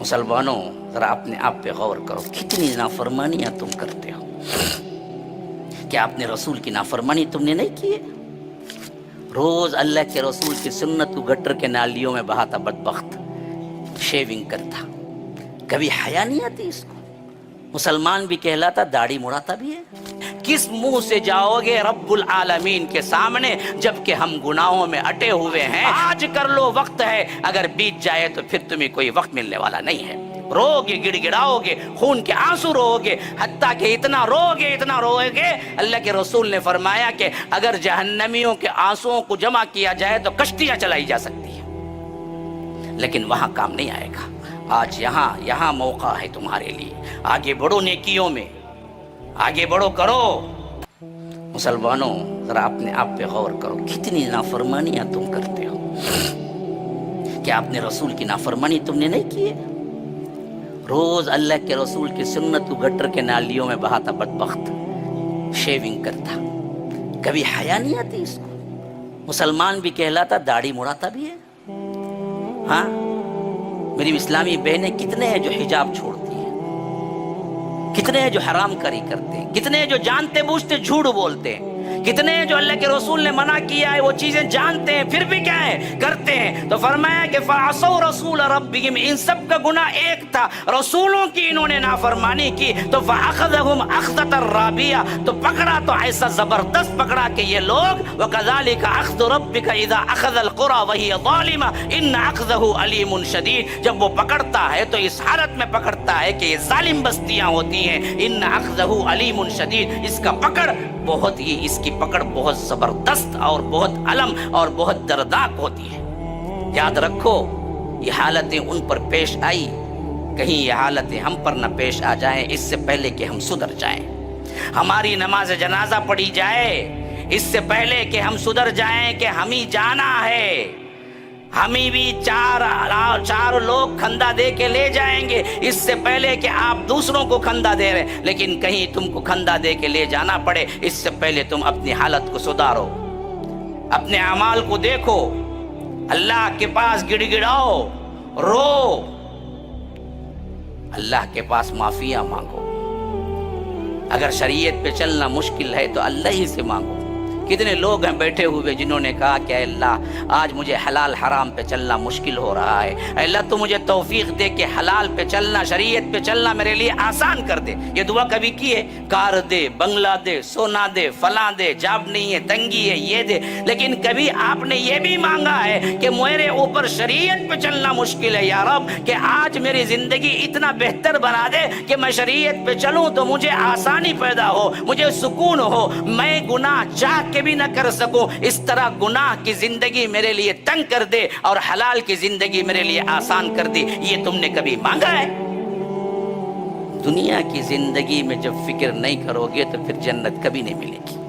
मुसलमानों, जरा अपने आप पे गौर करो, कितनी नाफरमानियां तुम करते हो। क्या अपने रसूल की नाफरमानी तुमने नहीं की है? रोज अल्लाह के रसूल की सुन्नत को गटर के नालियों में बहाता बदबख्त, शेविंग करता, कभी हया नहीं आती इसको। मुसलमान भी कहलाता, दाढ़ी मुड़ाता भी है। किस मुंह से जाओगे रब्बुल आलमीन के सामने जबकि हम गुनाहों में अटे हुए हैं। आज कर लो, वक्त है, अगर बीत जाए तो फिर तुम्हें कोई वक्त मिलने वाला नहीं है। रोगे, गिड़गिड़ाओगे, खून के आंसू रोगे, हत्ता कि इतना रोगे, अल्लाह के रसूल ने फरमाया कि अगर जहन्नमियों के आंसुओं को जमा किया जाए तो कश्तियां चलाई जा सकती है, लेकिन वहां काम नहीं आएगा। आज यहाँ मौका है तुम्हारे लिए, आगे बढ़ो, नेकियों में आगे बढ़ो, करो। मुसलमानों, जरा अपने आप पे गौर करो, कितनी नाफरमानियां तुम करते हो। क्या अपने रसूल की नाफरमानी तुमने नहीं की है? रोज अल्लाह के रसूल की सुन्नत को गटर के नालियों में बहाता बदबख्त, शेविंग करता, कभी हया नहीं आती इसको। मुसलमान भी कहलाता, दाढ़ी मुड़ाता भी है। हाँ, मेरी इस्लामी बहनें कितने हैं जो हिजाब छोड़ती हैं, कितने हैं जो हराम करी करते हैं, कितने हैं जो जानते बूझते झूठ बोलते हैं, कितने हैं जो अल्लाह के रसूल ने मना किया है वो चीजें जानते हैं फिर भी क्या है, करते हैं। तो फरमाया कि फ़असौ रसूल रब्बिहिम, इन सब का गुनाह एक था, रसूलों की इन्होंने नाफरमानी की, तो फ़अख़ज़हुम अख़ज़तन राबिया, तो पकड़ा तो ऐसा जबरदस्त पकड़ा कि ये लोग, वकज़ालिका अख़्ज़ु रब्बिका इज़ा अख़ज़ल क़ुरा वहिय ज़ालिमा इन्न अख़्ज़हु अलीमुन शदीद। जब वो पकड़ता है तो इस हालत में पकड़ता है कि ये जालिम बस्तियां होती हैं। इन्न अख़्ज़हु अलीमुन शदीद, इसका पकड़ बहुत ही, इसकी पकड़ बहुत जबरदस्त और बहुत अलम और बहुत दर्दनाक होती है। याद रखो, ये हालतें उन पर पेश आई, कहीं ये हालतें हम पर न पेश आ जाएं इससे पहले कि हम सुधर चाहें। हमारी नमाज जनाजा पढ़ी जाए इससे पहले कि हम सुधर जाएं कि हम ही जाना है। हमें भी चार लोग खंदा दे के ले जाएंगे इससे पहले कि आप दूसरों को खंदा दे रहे। लेकिन कहीं तुमको खंदा दे के ले जाना पड़े इससे पहले तुम अपनी हालत को सुधारो, अपने अमाल को देखो, अल्लाह के पास गिड़गिड़ाओ, रो, अल्लाह के पास माफिया मांगो। अगर शरीयत पे चलना मुश्किल है तो अल्लाह ही से मांगो। कितने लोग हैं बैठे हुए जिन्होंने कहा कि अल्लाह आज मुझे हलाल हराम पे चलना मुश्किल हो रहा है, अल्लाह तो मुझे तौफीक दे कि हलाल पे चलना, शरीयत पे चलना मेरे लिए आसान कर दे। ये दुआ कभी की है? कार दे, बंगला दे, सोना दे, फला दे, जाब नहीं है, तंगी है, ये दे। लेकिन कभी आपने ये भी मांगा है कि मेरे ऊपर शरीयत पे चलना मुश्किल है या रब, कि आज मेरी जिंदगी इतना बेहतर बना दे कि मैं शरीयत पे चलूं तो मुझे आसानी पैदा हो, मुझे सुकून हो, मैं गुनाह चाह के भी न कर सकूं, इस तरह गुनाह की जिंदगी मेरे लिए तंग कर दे और हलाल की जिंदगी मेरे लिए आसान कर दे। ये तुमने कभी मांगा है? दुनिया की जिंदगी में जब फिक्र नहीं करोगे तो फिर जन्नत कभी नहीं मिलेगी।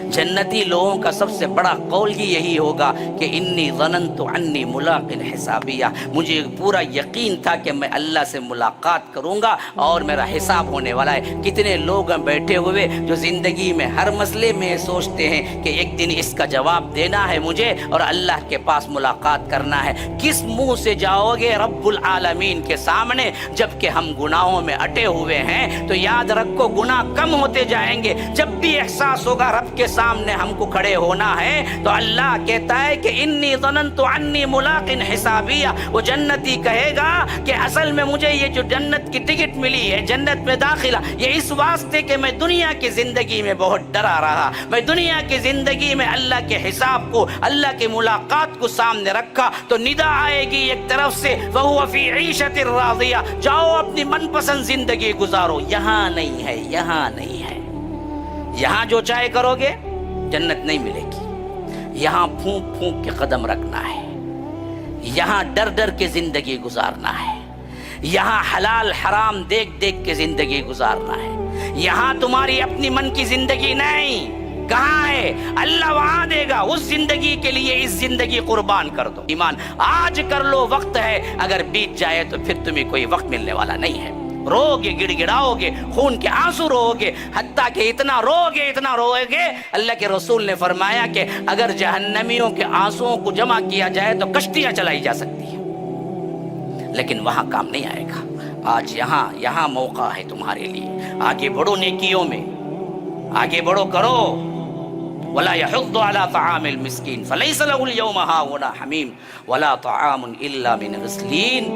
जन्नती लोगों का सबसे बड़ा कौल ही यही होगा कि इन्नी ज़नन्तु अन्नी मुलाक़िन हिसाबिया, मुझे पूरा यकीन था कि मैं अल्लाह से मुलाकात करूंगा और मेरा हिसाब होने वाला है। कितने लोग हैं बैठे हुए जो जिंदगी में हर मसले में सोचते हैं कि एक दिन इसका जवाब देना है मुझे और अल्लाह के पास मुलाकात करना है। किस मुंह से जाओगे रब्बुल आलमीन के सामने जबकि हम गुनाहों में अटे हुए हैं? तो याद रखो, गुनाह कम होते जाएंगे। जब भी एहसास होगा रब के सामने हमको खड़े होना है तो अल्लाह कहता है कि इन्नी ज़नन्तु अन्नी मुलाक़िन हिसाबिया, वो जन्नती कहेगा कि असल में मुझे ये जो जन्नत की टिकट मिली है, जन्नत में दाखिला, ये इस वास्ते कि मैं दुनिया की जिंदगी में बहुत डरा रहा, मैं दुनिया की जिंदगी में अल्लाह के हिसाब को, अल्लाह की मुलाकात को सामने रखा। तो निदा आएगी एक तरफ से, वहुव फ़ी ईशतिर राज़िया, जाओ अपनी मनपसंद जिंदगी गुजारो। यहाँ नहीं है, यहाँ नहीं है। यहाँ जो चाहे करोगे जन्नत नहीं मिलेगी। यहाँ फूंक फूंक के कदम रखना है, यहाँ डर डर के जिंदगी गुजारना है, यहाँ हलाल हराम देख देख के जिंदगी गुजारना है। यहाँ तुम्हारी अपनी मन की जिंदगी नहीं। कहाँ है? अल्लाह वहां देगा। उस जिंदगी के लिए इस जिंदगी कुर्बान कर दो। ईमान आज कर लो, वक्त है, अगर बीत जाए तो फिर तुम्हें कोई वक्त मिलने वाला नहीं है। रोगे, गिड़गिड़ाओगे, खून के आंसू रोगे, हत्ता कि इतना रोगे, अल्लाह के रसूल ने फरमाया कि अगर जहन्नमियों के आंसुओं को जमा किया जाए तो कश्तियां चलाई जा सकती है, لیکن وہاں کام نہیں آئے گا. آج یہاں موقع ہے تمہارے لیے. آگے بڑھو نیکیوں میں، آگے بڑھو، کرو. ولا يحض على طعام المسكين فليس له اليوم هاهنا حميم ولا طعام الا من غسلين.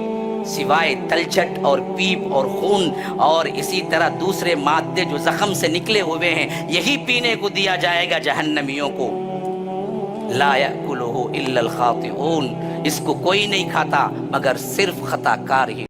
سوائے تلچھٹ اور پیپ اور خون اور اسی طرح دوسرے مادے جو زخم سے نکلے ہوئے ہیں، یہی پینے کو دیا جائے گا جہنمیوں کو. لا يأكله الا الخاطئون. اس کو کوئی نہیں کھاتا مگر صرف خطا کار ہی.